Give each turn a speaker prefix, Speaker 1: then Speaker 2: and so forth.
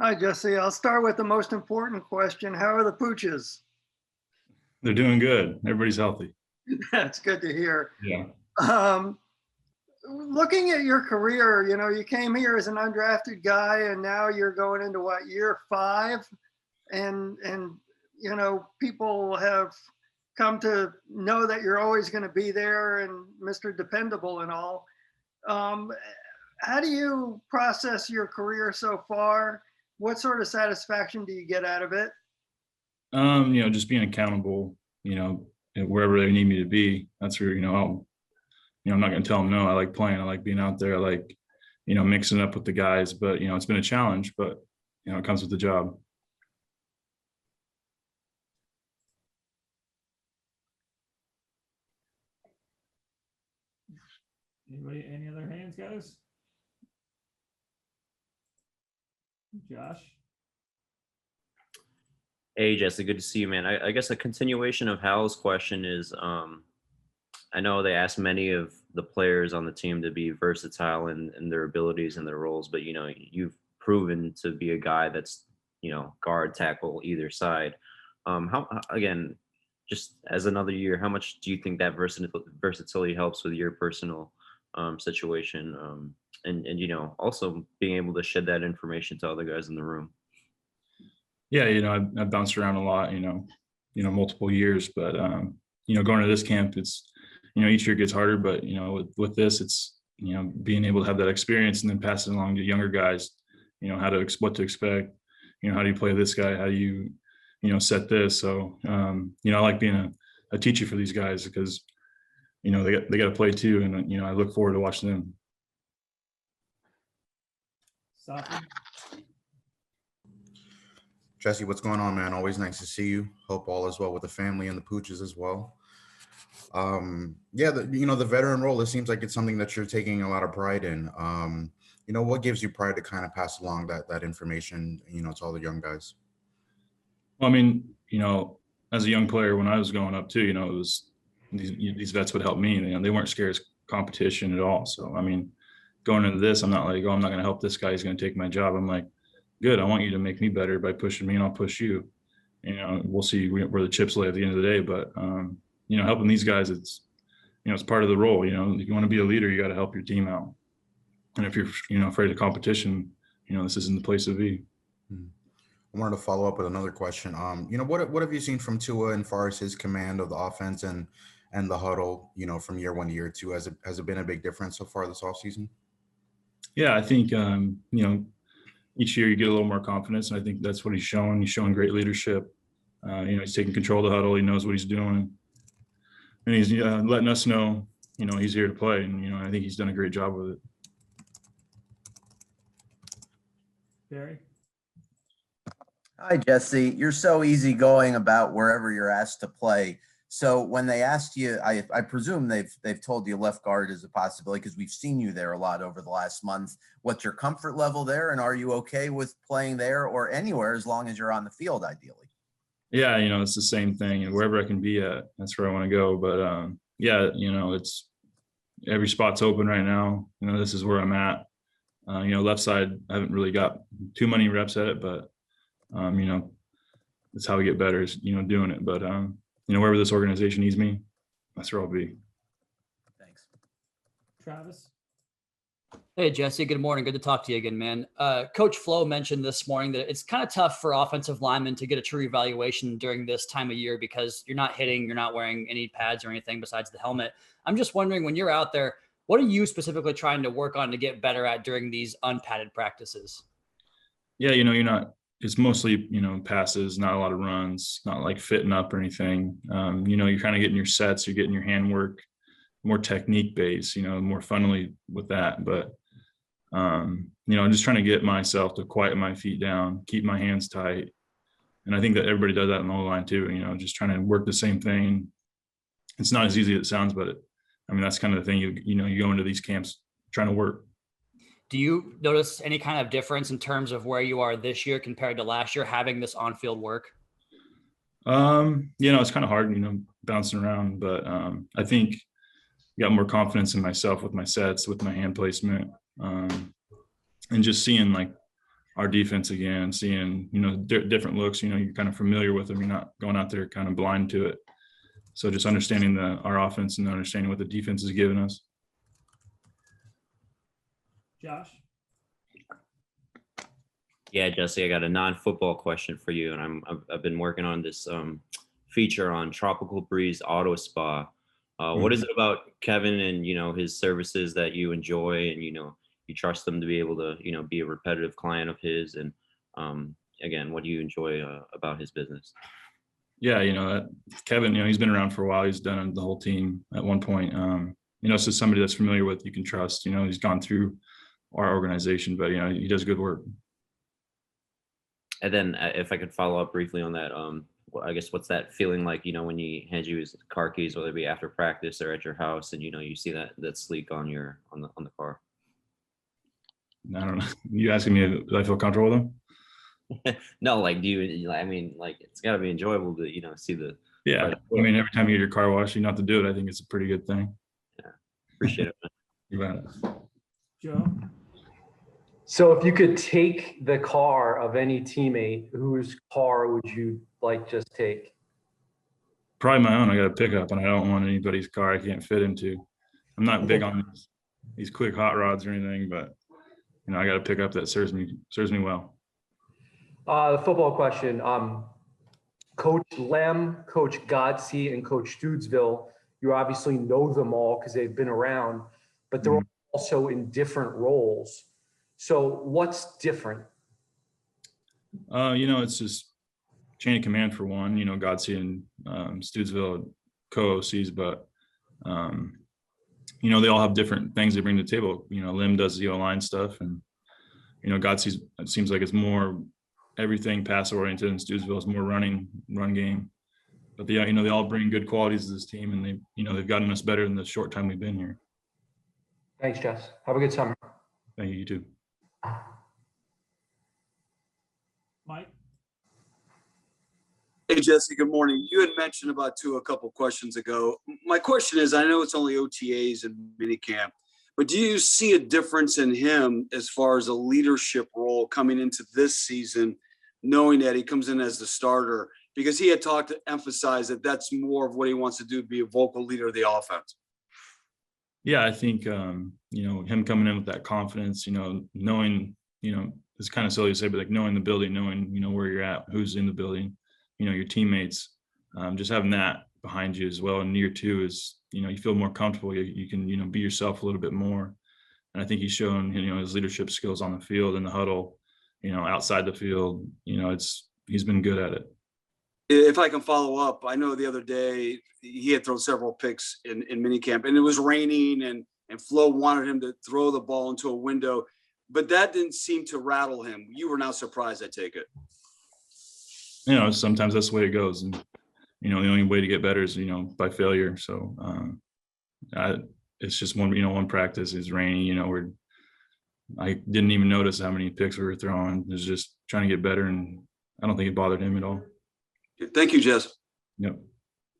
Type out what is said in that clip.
Speaker 1: Hi, Jesse. I'll start with the most important question. How are the pooches?
Speaker 2: They're doing good. Everybody's healthy.
Speaker 1: That's good to hear.
Speaker 2: Yeah.
Speaker 1: Um, Looking at your career, you came here as an undrafted guy, and now you're going into what, year 5, and people have come to know that you're always going to be there and Mr. Dependable and all. Um, how do you process your career so far? What sort of satisfaction do you get out of it?
Speaker 2: Just being accountable, wherever they need me to be. That's where, I'm not going to tell them no. I like playing. I like being out there. I like, mixing up with the guys, but, it's been a challenge, but, it comes with the job.
Speaker 3: Anybody, any other hands, guys? Josh?
Speaker 4: Hey, Jesse, good to see you, man. I guess a continuation of Hal's question is, I know they asked many of the players on the team to be versatile in their abilities and their roles, but, you've proven to be a guy that's, guard, tackle, either side. Again, just as another year, how much do you think that versatility helps with your personal situation? And also being able to shed that information to other guys in the room.
Speaker 2: Yeah. I've bounced around a lot, multiple years, but, going to this camp, it's, each year gets harder, but, with this, it's, being able to have that experience and then pass it along to younger guys, what to expect, how do you play this guy? How do you, set this? So, I like being a teacher for these guys because, they got to play too. And, I look forward to watching them.
Speaker 3: Safi?
Speaker 5: Jesse, what's going on, man? Always nice to see you. Hope all is well with the family and the pooches as well. The veteran role, it seems like it's something that you're taking a lot of pride in. What gives you pride to kind of pass along that information, to all the young guys?
Speaker 2: Well, I mean, as a young player, when I was going up too, it was these vets would help me. They weren't scared of competition at all. So, I mean, going into this, I'm not like, oh, I'm not going to help this guy. He's going to take my job. I'm like, good. I want you to make me better by pushing me, and I'll push you. We'll see where the chips lay at the end of the day. But helping these guys, it's part of the role. If you want to be a leader, you got to help your team out. And if you're afraid of competition, this isn't the place to be.
Speaker 5: I wanted to follow up with another question. What have you seen from Tua as far as his command of the offense and the huddle, from year 1 to year 2? Has it been a big difference so far this offseason?
Speaker 2: Yeah, I think each year you get a little more confidence, and I think that's what he's showing. He's showing great leadership. He's taking control of the huddle. He knows what he's doing, and he's letting us know, he's here to play. And I think he's done a great job with it.
Speaker 3: Barry?
Speaker 6: Hi, Jesse. You're so easygoing about wherever you're asked to play. So when they asked you, I presume they've told you left guard is a possibility because we've seen you there a lot over the last month. What's your comfort level there, and are you okay with playing there or anywhere as long as you're on the field, ideally?
Speaker 2: Yeah, it's the same thing, and wherever I can be at, that's where I want to go. But it's every spot's open right now. This is where I'm at. Left side, I haven't really got too many reps at it, but that's how we get better is doing it. But wherever this organization needs me, that's where I'll be.
Speaker 6: Thanks.
Speaker 3: Travis?
Speaker 7: Hey, Jesse, good morning. Good to talk to you again, man. Coach Flo mentioned this morning that it's kind of tough for offensive linemen to get a true evaluation during this time of year because you're not hitting, you're not wearing any pads or anything besides the helmet. I'm just wondering, when you're out there, what are you specifically trying to work on to get better at during these unpadded practices?
Speaker 2: Yeah, you're not, it's mostly, passes, not a lot of runs, not like fitting up or anything. You're kind of getting your sets, you're getting your handwork, more technique based, more funnily with that. But, I'm just trying to get myself to quiet my feet down, keep my hands tight. And I think that everybody does that in the O-line too, just trying to work the same thing. It's not as easy as it sounds, but that's kind of the thing, you go into these camps trying to work.
Speaker 7: Do you notice any kind of difference in terms of where you are this year compared to last year, having this on-field work?
Speaker 2: It's kind of hard, bouncing around, but I think I got more confidence in myself with my sets, with my hand placement, and just seeing like our defense again, seeing, you know, different looks. You know, you're kind of familiar with them. You're not going out there kind of blind to it. So just understanding our offense and understanding what the defense is giving us.
Speaker 3: Josh.
Speaker 4: Yeah, Jesse, I got a non-football question for you, and I've been working on this feature on Tropical Breeze Auto Spa. What is it about Kevin and, you know, his services that you enjoy, and, you know, you trust them to be able to, you know, be a repetitive client of his? And again, what do you enjoy about his business?
Speaker 2: Yeah, you know, Kevin, you know, he's been around for a while. He's done the whole team at one point. You know, it's just somebody that's familiar with, you can trust. You know, he's gone through our organization, but, you know, he does good work.
Speaker 4: And then if I could follow up briefly on that, I guess what's that feeling like, you know, when he hands you his car keys, whether it be after practice or at your house, and, you know, you see that sleek on the car?
Speaker 2: I don't know. You asking me if I feel comfortable with him?
Speaker 4: No, like, do you, I mean, like, it's got to be enjoyable to, you know, see the.
Speaker 2: Yeah. I mean, every time you get your car washed, you not to do it. I think it's a pretty good thing.
Speaker 4: Yeah. Appreciate it, man.
Speaker 2: You got it.
Speaker 3: Joe.
Speaker 8: So if you could take the car of any teammate, whose car would you like just take?
Speaker 2: Probably my own. I got a pickup, and I don't want anybody's car I can't fit into. I'm not big on these quick hot rods or anything, but, you know, I got a pickup that serves me well.
Speaker 8: The football question. Coach Lem, Coach Godsey, and Coach Studesville, you obviously know them all because they've been around, but they're also in different roles. So what's different?
Speaker 2: You know, it's just chain of command for one. You know, Godsey and Studesville co-OCs, but you know, they all have different things they bring to the table. You know, Lim does the O-line stuff, and, you know, Godsey's, it seems like it's more everything pass oriented, and Studesville is more run game. But you know, they all bring good qualities to this team, and they, you know, they've gotten us better in the short time we've been here.
Speaker 8: Thanks, Jess. Have a good summer.
Speaker 2: Thank you. You too.
Speaker 3: Mike.
Speaker 9: Hey, Jesse, good morning. You had mentioned about Tua a couple questions ago. My question is, I know it's only OTAs and minicamp, but do you see a difference in him as far as a leadership role coming into this season, knowing that he comes in as the starter? Because he had talked to emphasize that that's more of what he wants to do, be a vocal leader of the offense.
Speaker 2: Yeah, I think, you know, him coming in with that confidence, you know, knowing, you know, it's kind of silly to say, but like knowing the building, knowing, you know, where you're at, who's in the building, you know, your teammates, just having that behind you as well. And year two is, you know, you feel more comfortable. You can, you know, be yourself a little bit more. And I think he's shown, you know, his leadership skills on the field, in the huddle, you know, outside the field. You know, he's been good at it.
Speaker 9: If I can follow up, I know the other day he had thrown several picks in minicamp, and it was raining, and Flo wanted him to throw the ball into a window, but that didn't seem to rattle him. You were not surprised, I take it.
Speaker 2: You know, sometimes that's the way it goes, and, you know, the only way to get better is, you know, by failure. So it's just one practice is rainy, you know, I didn't even notice how many picks we were throwing. It was just trying to get better, and I don't think it bothered him at all.
Speaker 9: Thank you, Jess.
Speaker 2: Yep.